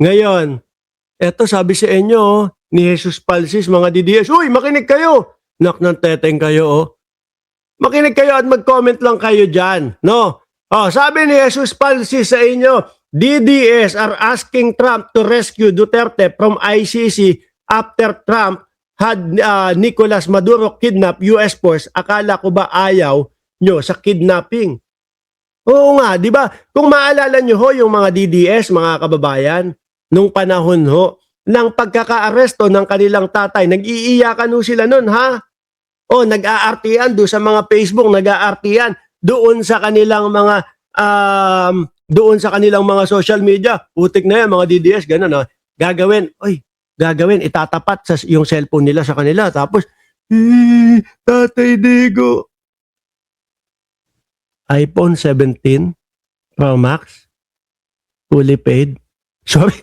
Ngayon, eto sabi sa inyo, ni Jesus Palsis, mga DDS, uy, makinig kayo. Nak ng teteng kayo, oh. Makinig kayo at mag-comment lang kayo dyan, no? Oh, sabi ni Jesus Palsis sa inyo, DDS are asking Trump to rescue Duterte from ICC after Trump had Nicolas Maduro kidnap US force. Akala ko ba ayaw nyo sa kidnapping? Oo nga, di ba? Kung maalala nyo ho yung mga DDS, mga kababayan, nung panahon ho, ng pagkaka-aresto ng kanilang tatay, nag-iiyakan ho sila nun, ha? O, nag-aartian doon sa mga Facebook, nag-aartian doon sa kanilang mga social media. Putik na yan, mga DDS, ganun, ha? Gagawin, itatapat sa yung cellphone nila sa kanila. Tapos, Tatay Digo, iPhone 17 Pro Max, fully paid. Sorry,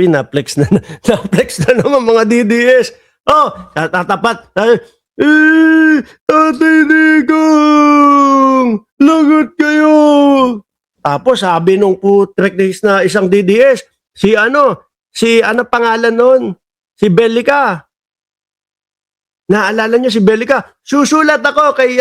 na-flex na naman mga DDS. Oh, tatapat. Tatay Digong, lagot kayo. Tapos sabi nung putrek na isang DDS, si ano pangalan nun? Si Belica. Naalala niyo si Belica? Susulat ako kay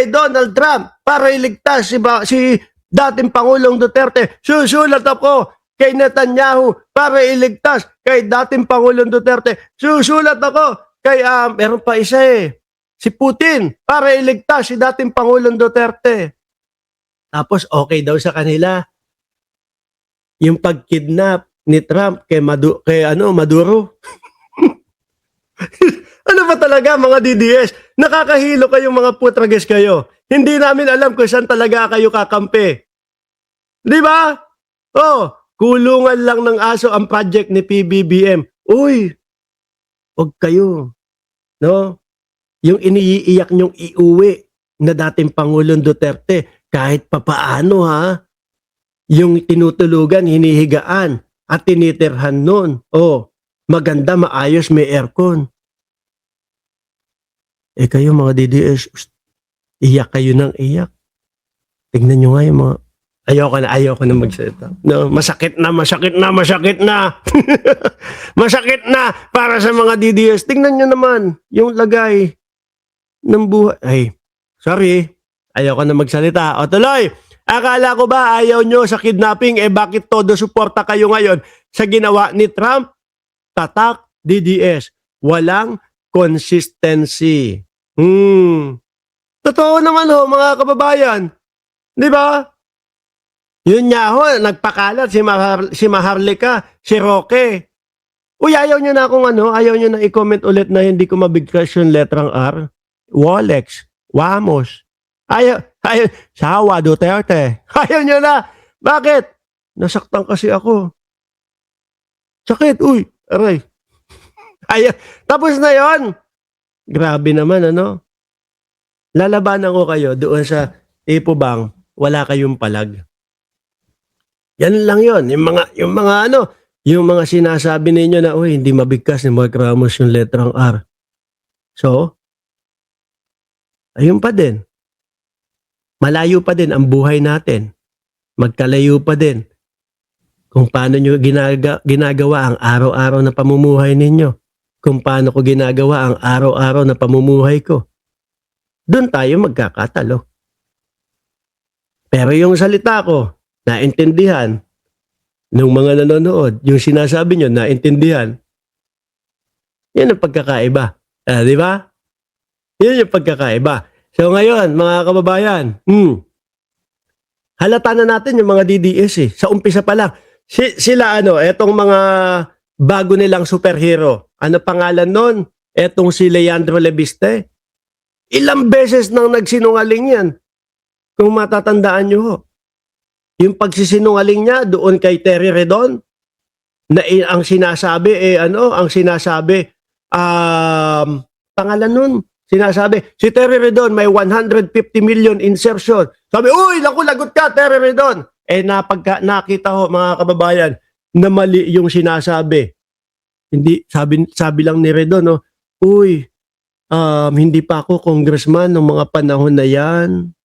Donald Trump para iligtas si dating Pangulong Duterte. Susulat ako kay Netanyahu para iligtas kay dating Pangulong Duterte. Susulat ako kay meron pa isa si Putin para iligtas si dating Pangulong Duterte. Tapos okay daw sa kanila yung pagkidnap ni Trump kay Maduro. Ano ba talaga mga DDS? Nakakahilo kayong mga putrages kayo. Hindi namin alam kung saan talaga kayo kakampi. Di ba? Oh, kulungan lang ng aso ang project ni PBBM. Uy, wag kayo. No? Yung iniiyak nyong iuwi na dating Pangulong Duterte, kahit papaano ha, yung tinutulugan, hinihigaan at tinitirhan nun. Oh, maganda, maayos, may aircon. Kayo mga DDS, iyak kayo ng iyak. Tignan nyo nga yung mga... Ayoko na magsalita. No, masakit na. Masakit na para sa mga DDS. Tingnan nyo naman yung lagay ng buhay. Ay, sorry. Ayoko na magsalita. O tuloy, akala ko ba ayaw nyo sa kidnapping? Bakit todo suporta kayo ngayon sa ginawa ni Trump? Tatak, DDS. Walang consistency. Totoo naman ho, mga kababayan. Di ba? Yun nga ho, nagpakalat si Maharlika, si Roque. Uy, ayaw nyo na ayaw nyo na i-comment ulit na hindi ko mabigkas yung letrang R. Wolex, Wamos. Ayaw, Sawa, Duterte. Ayaw nyo na. Bakit? Nasaktan kasi ako. Sakit, uy, aray. Ayaw. Tapos na yon. Grabe naman, Lalabanan ko kayo doon sa Ipo Bang, wala kayong palag. Yan lang yon. Yung mga sinasabi ninyo na, uy, hindi mabigkas ni Mark Ramos yung letrang R. So, ayun pa din. Malayo pa din ang buhay natin. Magkalayo pa din kung paano nyo ginagawa ang araw-araw na pamumuhay ninyo. Kung paano ko ginagawa ang araw-araw na pamumuhay ko. Doon tayo magkakatalo. Pero yung salita ko, naintindihan ng mga nanonood, yung sinasabi nyo, naintindihan, yan ang pagkakaiba. Di ba? Yan yung pagkakaiba. So ngayon, mga kababayan, halata na natin yung mga DDS Sa umpisa pa lang. Sila etong mga bago nilang superhero. Ano pangalan nun? Etong si Leandro Lebiste. Ilang beses nang nagsinungaling yan. Kung matatandaan nyo ho. Yung pagsisinungaling niya doon kay Terry Redon, na ang sinasabi, pangalan nun, sinasabi, si Terry Redon may 150 million insertion. Sabi, uy, lagot ka, Terry Redon. Nakita ho, mga kababayan, na mali yung sinasabi. Hindi, sabi lang ni Redon, uy, hindi pa ako congressman ng mga panahon na yan.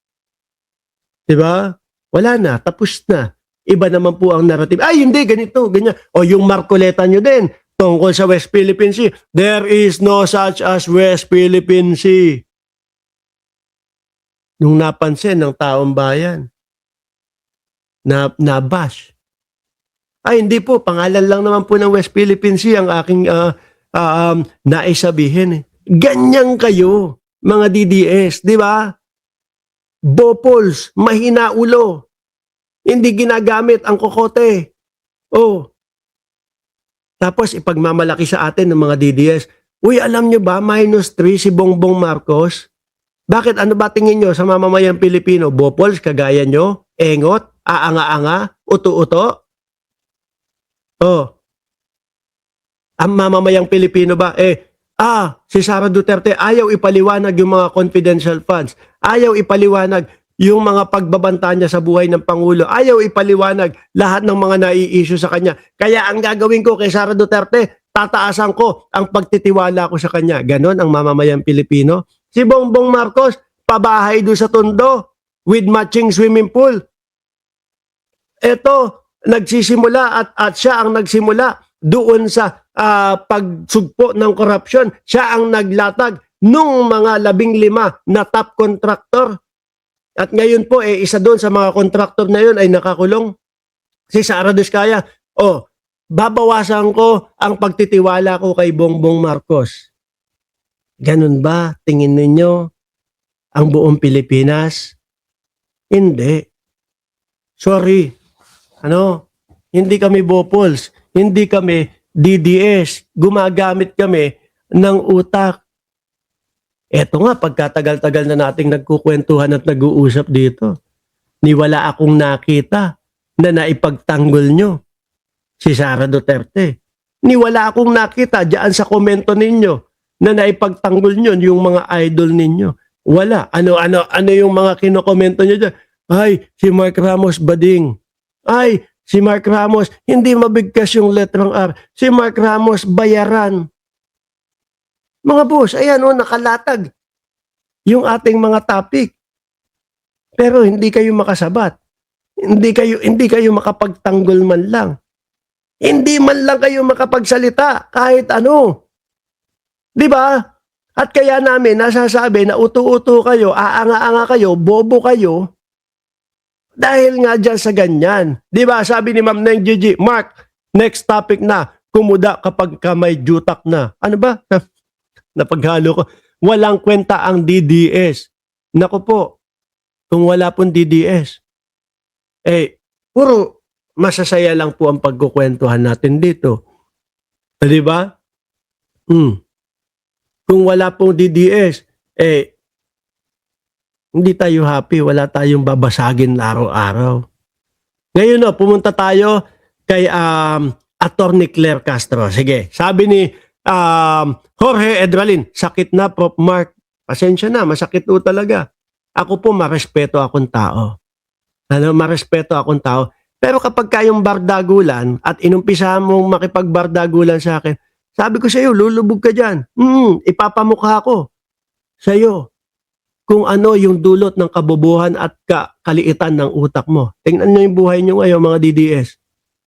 Diba? Wala na, tapos na. Iba naman po ang narrative. Ay, hindi, ganito, ganyan. O yung Marcoleta nyo din, tungkol sa West Philippine Sea. There is no such as West Philippine Sea. Nung napansin ng taong bayan, nabash. Ay, hindi po, pangalan lang naman po ng West Philippine Sea ang aking naisabihin. Ganyan kayo, mga DDS, di ba? Bopols, mahina ulo. Hindi ginagamit ang kokote. Oh. Tapos ipagmamalaki sa atin ng mga DDS. Uy, alam nyo ba, -3 si Bongbong Marcos? Bakit? Ano ba tingin nyo sa mamamayang Pilipino? Bopols, kagaya nyo? Engot? Aanga-anga? Uto-uto? Oh. Ang mamamayang Pilipino ba? Si Sara Duterte ayaw ipaliwanag yung mga confidential funds. Ayaw ipaliwanag yung mga pagbabanta niya sa buhay ng Pangulo. Ayaw ipaliwanag lahat ng mga nai-issue sa kanya. Kaya ang gagawin ko kay Sara Duterte, tataasan ko ang pagtitiwala ko sa kanya. Ganon ang mamamayang Pilipino. Si Bongbong Marcos, pabahay doon sa Tondo with matching swimming pool. Ito, nagsisimula at siya ang nagsimula doon sa pagsugpo ng korupsyon. Siya ang naglatag nung mga 15 na top contractor. At ngayon po, isa doon sa mga contractor na yun ay nakakulong. Si Sara Diskaya. Babawasan ko ang pagtitiwala ko kay Bongbong Marcos. Ganun ba tingin ninyo ang buong Pilipinas? Hindi. Sorry. Hindi kami bopols. Hindi kami DDS. Gumagamit kami ng utak. Eto nga, pagkatagal-tagal na nating nagkukwentuhan at nag-uusap dito, wala akong nakita na naipagtanggol nyo si Sara Duterte. Wala akong nakita dyan sa komento ninyo na naipagtanggol nyo yung mga idol ninyo. Wala. Ano yung mga kinokomento nyo dyan? Ay, si Mark Ramos bading. Ay, si Mark Ramos, hindi mabigkas yung letrang R. Si Mark Ramos bayaran. Mga boss, ayan nakalatag yung ating mga topic. Pero hindi kayo makasabat. Hindi kayo makapagtanggol man lang. Hindi man lang kayo makapagsalita kahit ano. 'Di ba? At kaya namin nasasabi na uto-uto kayo, aanga-anga kayo, bobo kayo dahil nga dyan sa ganyan. 'Di ba? Sabi ni Ma'am Neng Gigi, Mark, next topic na, kumuda kapag ka may jutak na. Ano ba? Napaghalo ko. Walang kwenta ang DDS. Naku po, kung wala pong DDS, puro masasaya lang po ang pagkukwentuhan natin dito. Di ba? Kung wala pong DDS, hindi tayo happy, wala tayong babasagin araw-araw. Ngayon pumunta tayo kay Attorney Claire Castro. Sige, sabi ni Jorge Edralin, sakit na Prof. Mark. Pasensya na, masakit po talaga. Ako po, marespeto akong tao. Marespeto akong tao. Pero kapag kayong bardagulan at inumpisa mong makipagbardagulan sa akin, sabi ko sa iyo, lulubog ka dyan. Ipapamukha ko sa iyo kung ano yung dulot ng kabobohan at kaliitan ng utak mo. Tingnan nyo yung buhay nyo ngayon, mga DDS.